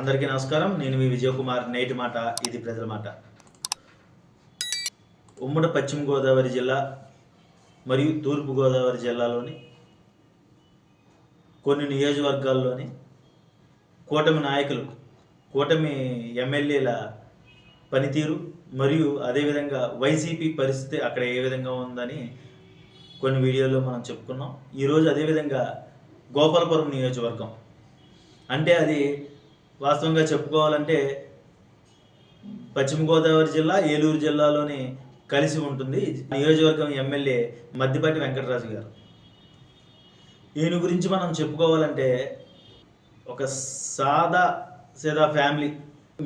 అందరికీ నమస్కారం. నేను మీ విజయ్ కుమార్. నేటి మాట ఇది ప్రజల మాట. ఉమ్మడి పశ్చిమ గోదావరి జిల్లా మరియు తూర్పు గోదావరి జిల్లాలోని కొన్ని నియోజకవర్గాల్లోని కూటమి నాయకులు, కూటమి ఎమ్మెల్యేల పనితీరు మరియు అదేవిధంగా వైసీపీ పరిస్థితి అక్కడ ఏ విధంగా ఉందని కొన్ని వీడియోల్లో మనం చెప్పుకున్నాం. ఈరోజు అదేవిధంగా గోపాలపురం నియోజకవర్గం అంటే అది వాస్తవంగా చెప్పుకోవాలంటే పశ్చిమ గోదావరి జిల్లా, ఏలూరు జిల్లాలోని కలిసి ఉంటుంది. నియోజకవర్గం ఎమ్మెల్యే మద్దిపాటి వెంకటరాజు గారు. ఈయన గురించి మనం చెప్పుకోవాలంటే ఒక సీదా ఫ్యామిలీ,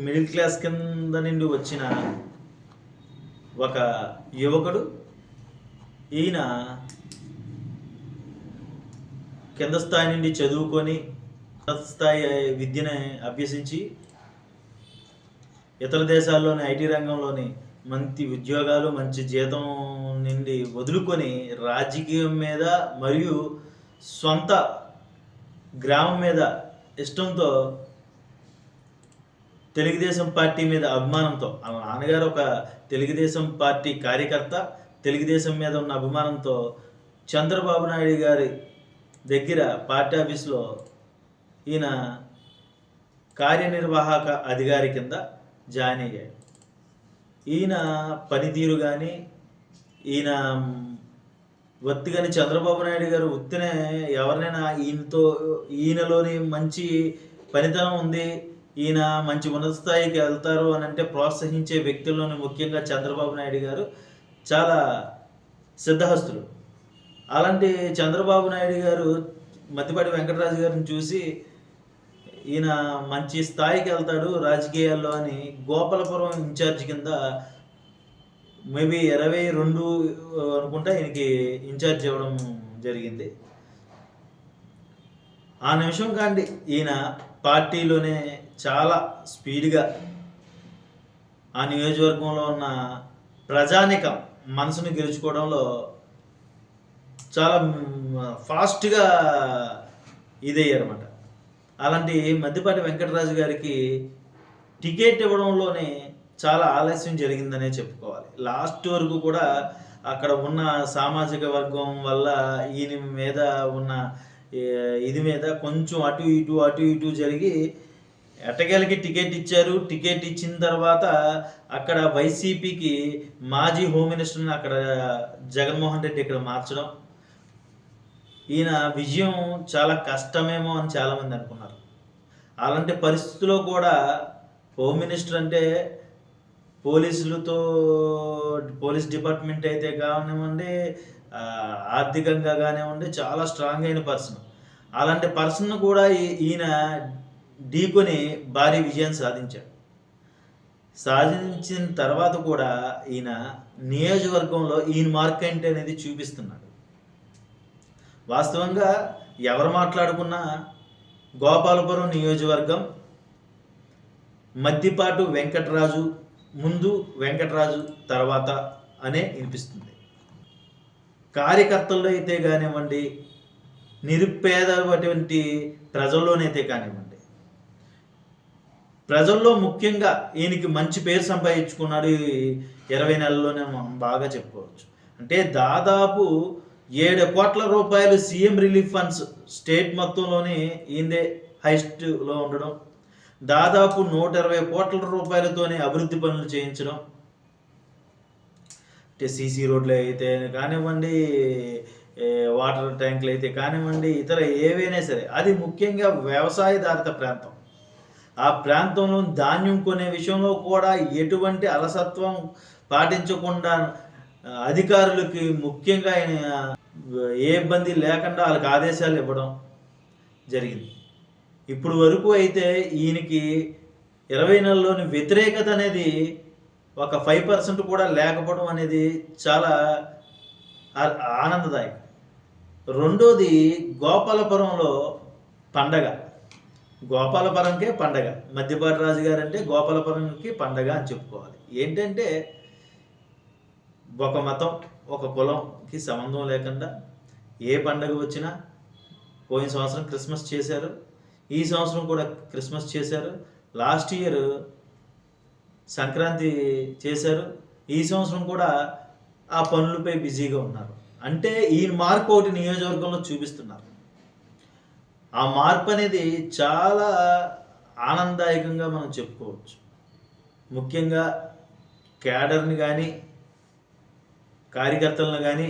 మిడిల్ క్లాస్ కింద నుండి వచ్చిన ఒక యువకుడు. ఈయన కింద స్థాయి నుండి చదువుకొని స్థాయి విద్యను అభ్యసించి ఇతర దేశాల్లోని ఐటీ రంగంలోని మంచి ఉద్యోగాలు, మంచి జీతం నుండి వదులుకొని రాజకీయం మీద మరియు సొంత గ్రామం మీద ఇష్టంతో తెలుగుదేశం పార్టీ మీద అభిమానంతో, వాళ్ళ నాన్నగారు ఒక తెలుగుదేశం పార్టీ కార్యకర్త, తెలుగుదేశం మీద ఉన్న అభిమానంతో చంద్రబాబు నాయుడు గారి దగ్గర పార్టీ ఆఫీస్లో ఈయన కార్యనిర్వాహక అధికారి కింద జాయిన్ అయ్యాడు. ఈయన పనితీరు కానీ, ఈయన ఒత్తి కానీ చంద్రబాబు నాయుడు గారు ఉత్తినే ఎవరినైనా ఈయనలోని మంచి పనితనం ఉంది, ఈయన మంచి ఉన్నత స్థాయికి వెళ్తారు అని అంటే ప్రోత్సహించే వ్యక్తుల్లోని ముఖ్యంగా చంద్రబాబు నాయుడు గారు చాలా సిద్ధహస్తులు. అలాంటి చంద్రబాబు నాయుడు గారు మద్దిపాటి వెంకటరాజు గారిని చూసి ఈయన మంచి స్థాయికి వెళ్తాడు రాజకీయాల్లో అని గోపాలపురం ఇన్ఛార్జ్ కింద మేబీ 22 అనుకుంటా ఈయనకి ఇన్ఛార్జ్ ఇవ్వడం జరిగింది. ఆ నిమిషం కాండి ఈయన పార్టీలోనే చాలా స్పీడ్గా ఆ నియోజకవర్గంలో ఉన్న ప్రజానికం మనసును గెలుచుకోవడంలో చాలా ఫాస్ట్గా ఇదయ్యారన్నమాట. అలాంటి మద్దిపాటి వెంకటరాజు గారికి టికెట్ ఇవ్వడంలోనే చాలా ఆలస్యం జరిగిందనే చెప్పుకోవాలి. లాస్ట్ వరకు కూడా అక్కడ ఉన్న సామాజిక వర్గం వల్ల ఈయన మీద ఉన్న ఇది మీద కొంచెం అటు ఇటు జరిగి ఎట్టకేలకి టికెట్ ఇచ్చారు. టికెట్ ఇచ్చిన తర్వాత అక్కడ వైసీపీకి మాజీ హోమ్ మినిస్టర్ని అక్కడ జగన్మోహన్ రెడ్డి ఇక్కడ మార్చడం, ఈయన విజయం చాలా కష్టమేమో అని చాలామంది అనుకున్నారు. అలాంటి పరిస్థితుల్లో కూడా హోమ్ మినిస్టర్ అంటే పోలీస్ డిపార్ట్మెంట్ అయితే కానివ్వండి, ఆర్థికంగా కానివ్వండి చాలా స్ట్రాంగ్ అయిన పర్సన్. అలాంటి పర్సన్ కూడా ఈయన ఢీకొని భారీ విజయం సాధించాడు. సాధించిన తర్వాత కూడా ఈయన నియోజకవర్గంలో ఈయన మార్క్ ఏంటి అనేది చూపిస్తున్నాడు. వాస్తవంగా ఎవరు మాట్లాడుకున్నా గోపాలపురం నియోజకవర్గం మద్దిపాటు వెంకటరాజు ముందు, వెంకటరాజు తర్వాత అనే వినిపిస్తుంది. కార్యకర్తల్లో అయితే కానివ్వండి, నిరుపేదటువంటి ప్రజల్లోనైతే కానివ్వండి, ప్రజల్లో ముఖ్యంగా ఈయనకి మంచి పేరు సంపాదించుకున్నాడు 20 నెలల్లోనే మనం బాగా చెప్పుకోవచ్చు. అంటే దాదాపు 7 కోట్ల రూపాయలు సీఎం రిలీఫ్ ఫండ్స్ స్టేట్ మొత్తంలోనే ఈయనదే హైస్ట్లో ఉండడం, దాదాపు 120 కోట్ల రూపాయలతోనే అభివృద్ధి పనులు చేయించడం, అంటే సీసీ రోడ్లు అయితే కానివ్వండి, వాటర్ ట్యాంకులు అయితే కానివ్వండి, ఇతర ఏవైనా సరే. అది ముఖ్యంగా వ్యవసాయధారిత ప్రాంతం. ఆ ప్రాంతంలో ధాన్యం కొనే విషయంలో కూడా ఎటువంటి అలసత్వం పాటించకుండా అధికారులకి ముఖ్యంగా ఆయన ఏ ఇబ్బంది లేకుండా వాళ్ళకి ఆదేశాలు ఇవ్వడం జరిగింది. ఇప్పుడు వరకు అయితే ఈయనకి 20 నెలల్లోని వ్యతిరేకత అనేది ఒక 5% కూడా లేకపోవడం అనేది చాలా ఆనందదాయకం. రెండోది గోపాలపురంలో పండగ. గోపాలపురంకే పండగ. మద్దిపాటి రాజు గారు అంటే గోపాలపురంకి పండగ అని చెప్పుకోవాలి. ఏంటంటే ఒక మతం, ఒక కులంకి సంబంధం లేకుండా ఏ పండగ వచ్చినా, పోయిన సంవత్సరం క్రిస్మస్ చేశారు, ఈ సంవత్సరం కూడా క్రిస్మస్ చేశారు. లాస్ట్ ఇయర్ సంక్రాంతి చేశారు. ఈ సంవత్సరం కూడా ఆ పనులపై బిజీగా ఉన్నారు. అంటే ఈయన మార్పు ఒకటి నియోజకవర్గంలో చూపిస్తున్నారు. ఆ మార్పు అనేది చాలా ఆనందదాయకంగా మనం చెప్పుకోవచ్చు. ముఖ్యంగా క్యాడర్ని కానీ కార్యకర్తలను కానీ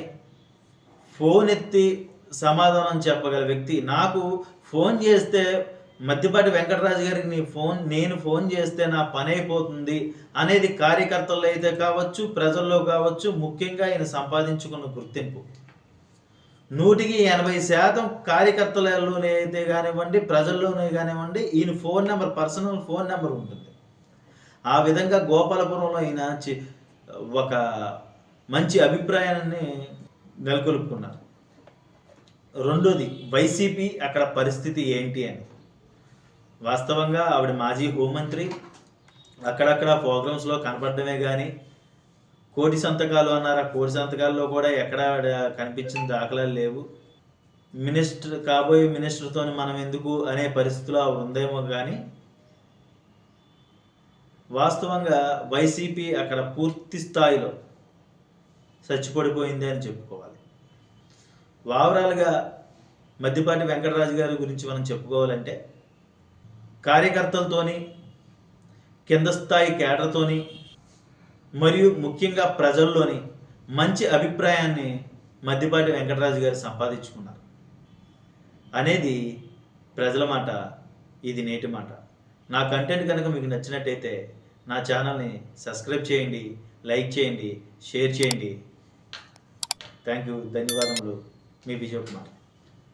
ఫోన్ ఎత్తి సమాధానం చెప్పగల వ్యక్తి. నాకు ఫోన్ చేస్తే మద్దిపాటి వెంకటరాజు గారికి నేను ఫోన్ చేస్తే నా పని అయిపోతుంది అనేది కార్యకర్తల్లో అయితే కావచ్చు, ప్రజల్లో కావచ్చు, ముఖ్యంగా ఆయన సంపాదించుకున్న గుర్తింపు. 180% కార్యకర్తలలోనే అయితే కానివ్వండి, ప్రజల్లోనే కానివ్వండి, ఈయన phone number, personal phone number ఉంటుంది. ఆ విధంగా గోపాలపురంలో ఈయన ఒక మంచి అభిప్రాయాన్ని నెలకొల్పుకున్నారు. రెండోది, వైసీపీ అక్కడ పరిస్థితి ఏంటి అని. వాస్తవంగా ఆవిడ మాజీ హోంమంత్రి, అక్కడక్కడ ప్రోగ్రామ్స్లో కనపడమే కానీ కోటి సంతకాలు అన్నారు. ఆ కోటి సంతకాల్లో కూడా ఎక్కడ కనిపించిన దాఖలాలు లేవు. కాబోయే మినిస్టర్తో మనం ఎందుకు అనే పరిస్థితిలో ఉందేమో కానీ వాస్తవంగా వైసీపీ అక్కడ పూర్తి స్థాయిలో చచ్చిపడిపోయింది అని చెప్పుకోవాలి. ఓవరాల్గా మద్దిపాటి వెంకటరాజు గారి గురించి మనం చెప్పుకోవాలంటే కార్యకర్తలతోని, కింద స్థాయి కేడర్తోని, మరియు ముఖ్యంగా ప్రజల్లోని మంచి అభిప్రాయాన్ని మద్దిపాటి వెంకటరాజు గారు సంపాదించుకున్నారు అనేది ప్రజల మాట. ఇది నేటి మాట. నా కంటెంట్ కనుక మీకు నచ్చినట్టయితే నా ఛానల్ని సబ్స్క్రైబ్ చేయండి, లైక్ చేయండి, షేర్ చేయండి. Thank you. ధన్యవాదములు. మీ విజయ్ కుమార్.